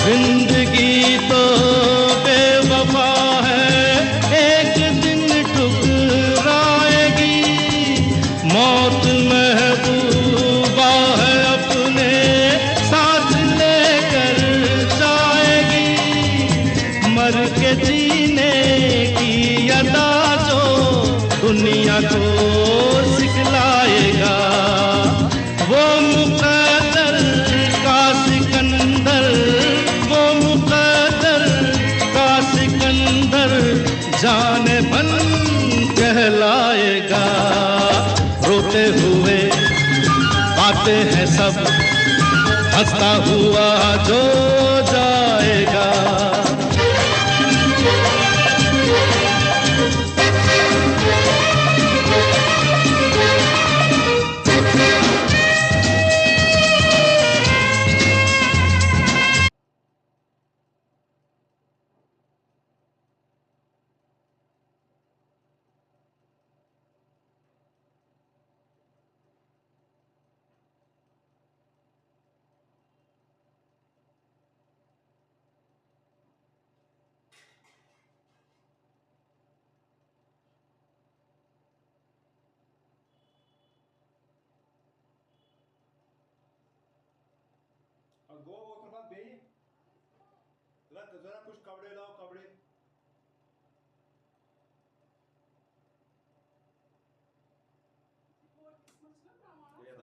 जिंदगी तो बेवफा है, एक दिन ठुकराएगी। मौत महबूबा है, अपने साथ लेकर जाएगी। मर के जीने की अदा जो दुनिया को सिखलाएगा, वो मुकद्दर का सिकंदर, वो मुकद्दर का सिकंदर जाने मन कहलाएगा। रोते हुए आते हैं सब, हंसता हुआ जो जाएगा। गो वो तरफ दे, जरा कुछ कपड़े लाओ, कपड़े